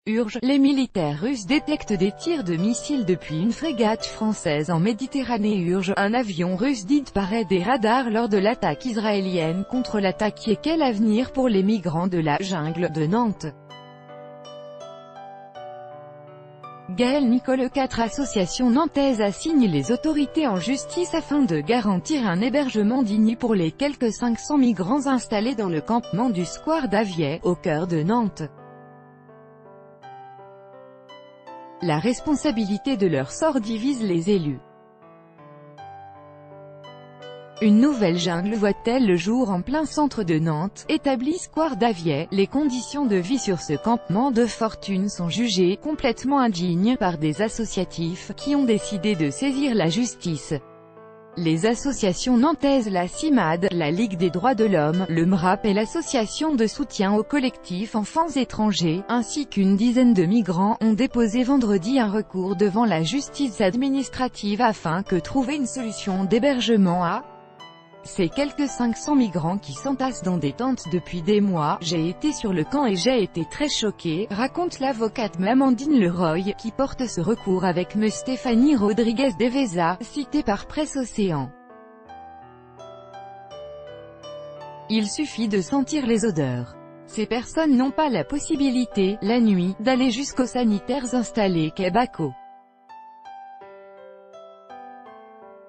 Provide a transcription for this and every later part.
Urge, les militaires russes détectent des tirs de missiles depuis une frégate française en Méditerranée. Urge, un avion russe disparaît des radars lors de l'attaque israélienne contre l'attaque. Quel avenir pour les migrants de la jungle de Nantes? Gaël Nicole. 4 associations nantaises assignent les autorités en justice afin de garantir un hébergement digne pour les quelques 500 migrants installés dans le campement du square d'Avier, au cœur de Nantes. La responsabilité de leur sort divise les élus. Une nouvelle jungle voit-elle le jour en plein centre de Nantes, établi square d'Avier? Les conditions de vie sur ce campement de fortune sont jugées complètement indignes par des associatifs, qui ont décidé de saisir la justice. Les associations nantaises, la CIMAD, la Ligue des droits de l'homme, le MRAP et l'association de soutien aux collectifs enfants étrangers, ainsi qu'une dizaine de migrants, ont déposé vendredi un recours devant la justice administrative afin que trouver une solution d'hébergement à ces quelques 500 migrants qui s'entassent dans des tentes depuis des mois. J'ai été sur le camp et j'ai été très choquée, raconte l'avocate Amandine Leroy, qui porte ce recours avec me Stéphanie Rodriguez Deveza, citée par Presse Océan. Il suffit de sentir les odeurs. Ces personnes n'ont pas la possibilité, la nuit, d'aller jusqu'aux sanitaires installés quai Baco.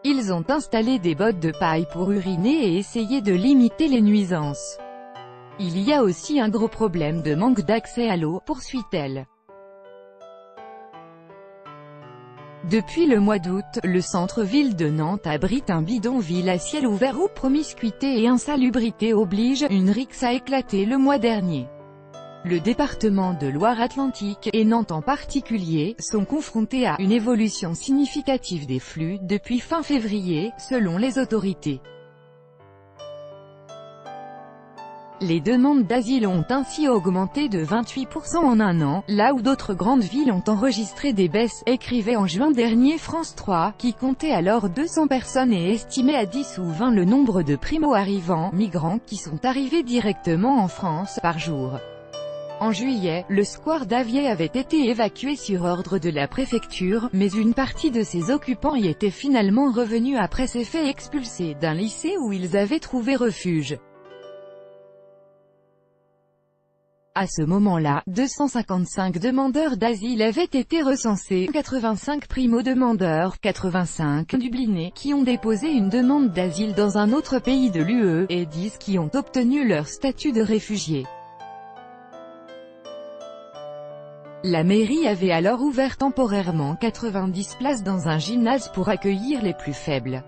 Ils ont installé des bottes de paille pour uriner et essayer de limiter les nuisances. Il y a aussi un gros problème de manque d'accès à l'eau, poursuit-elle. Depuis le mois d'août, le centre-ville de Nantes abrite un bidonville à ciel ouvert où promiscuité et insalubrité obligent. Une rixe a éclaté le mois dernier. Le département de Loire-Atlantique, et Nantes en particulier, sont confrontés à une évolution significative des flux depuis fin février, selon les autorités. Les demandes d'asile ont ainsi augmenté de 28% en un an, là où d'autres grandes villes ont enregistré des baisses, écrivait en juin dernier France 3, qui comptait alors 200 personnes et estimait à 10 ou 20 le nombre de primo-arrivants, migrants, qui sont arrivés directement en France, par jour. En juillet, le square d'Avier avait été évacué sur ordre de la préfecture, mais une partie de ses occupants y était finalement revenue après s'être fait expulser d'un lycée où ils avaient trouvé refuge. À ce moment-là, 255 demandeurs d'asile avaient été recensés, 85 primo-demandeurs, 85 dublinés, qui ont déposé une demande d'asile dans un autre pays de l'UE, et 10 qui ont obtenu leur statut de réfugié. La mairie avait alors ouvert temporairement 90 places dans un gymnase pour accueillir les plus faibles.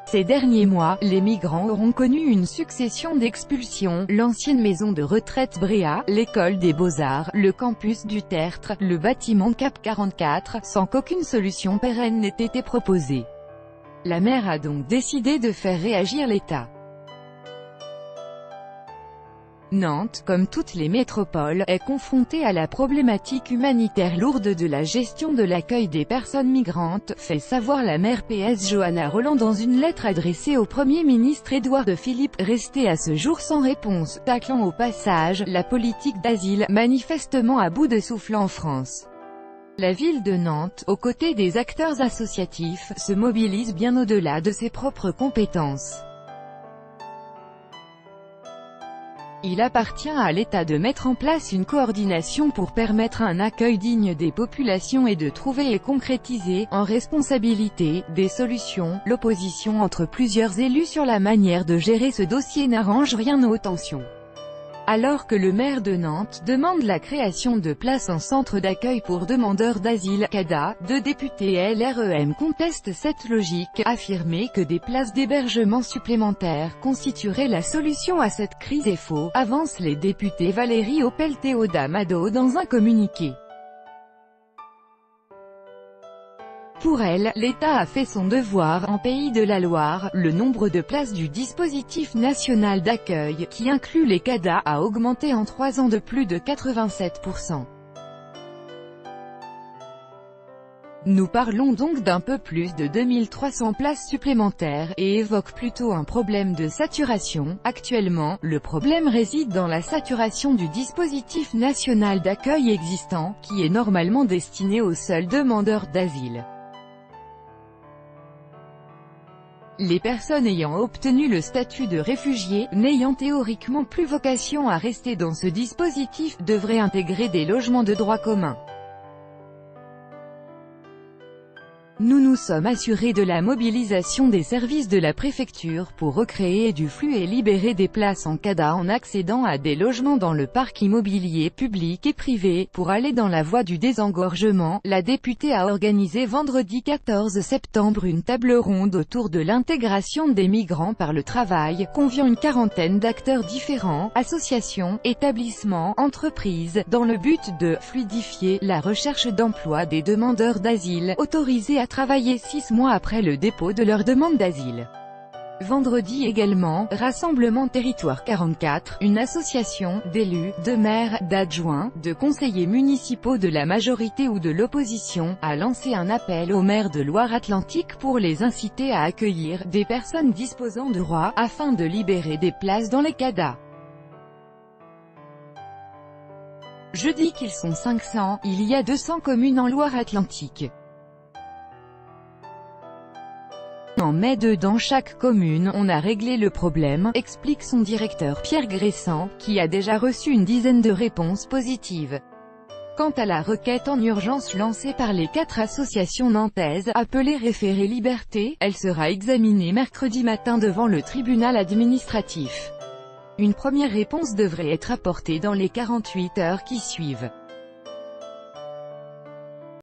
Ces derniers mois, les migrants auront connu une succession d'expulsions, l'ancienne maison de retraite Bréa, l'école des Beaux-Arts, le campus du Tertre, le bâtiment Cap 44, sans qu'aucune solution pérenne n'ait été proposée. La maire a donc décidé de faire réagir l'État. Nantes, comme toutes les métropoles, est confrontée à la problématique humanitaire lourde de la gestion de l'accueil des personnes migrantes, fait savoir la maire PS Johanna Roland dans une lettre adressée au Premier ministre Édouard Philippe, restée à ce jour sans réponse, taclant au passage la politique d'asile, manifestement à bout de souffle en France. La ville de Nantes, aux côtés des acteurs associatifs, se mobilise bien au-delà de ses propres compétences. Il appartient à l'État de mettre en place une coordination pour permettre un accueil digne des populations et de trouver et concrétiser, en responsabilité, des solutions. L'opposition entre plusieurs élus sur la manière de gérer ce dossier n'arrange rien aux tensions. Alors que le maire de Nantes demande la création de places en centre d'accueil pour demandeurs d'asile, CADA, 2 députés LREM contestent cette logique, affirmer que des places d'hébergement supplémentaires constitueraient la solution à cette crise est faux, avancent les députés Valérie Opel-Théoda Mado dans un communiqué. Pour elle, l'État a fait son devoir. En Pays de la Loire, le nombre de places du dispositif national d'accueil, qui inclut les CADA, a augmenté en 3 ans de plus de 87%. Nous parlons donc d'un peu plus de 2300 places supplémentaires, et évoque plutôt un problème de saturation. Actuellement, le problème réside dans la saturation du dispositif national d'accueil existant, qui est normalement destiné aux seuls demandeurs d'asile. Les personnes ayant obtenu le statut de réfugié, n'ayant théoriquement plus vocation à rester dans ce dispositif, devraient intégrer des logements de droit commun. Nous nous sommes assurés de la mobilisation des services de la préfecture pour recréer du flux et libérer des places en CADA en accédant à des logements dans le parc immobilier public et privé. Pour aller dans la voie du désengorgement, la députée a organisé vendredi 14 septembre une table ronde autour de l'intégration des migrants par le travail, conviant une quarantaine d'acteurs différents, associations, établissements, entreprises, dans le but de fluidifier la recherche d'emploi des demandeurs d'asile, autorisés à travailler 6 mois après le dépôt de leur demande d'asile. Vendredi également, Rassemblement Territoire 44, une association d'élus, de maires, d'adjoints, de conseillers municipaux de la majorité ou de l'opposition, a lancé un appel aux maires de Loire-Atlantique pour les inciter à accueillir des personnes disposant de droits, afin de libérer des places dans les CADA. Je dis qu'ils sont 500, il y a 200 communes en Loire-Atlantique. En mai dans chaque commune, on a réglé le problème, explique son directeur Pierre Gressan, qui a déjà reçu une dizaine de réponses positives. Quant à la requête en urgence lancée par les 4 associations nantaises, appelée Référé Liberté, elle sera examinée mercredi matin devant le tribunal administratif. Une première réponse devrait être apportée dans les 48 heures qui suivent.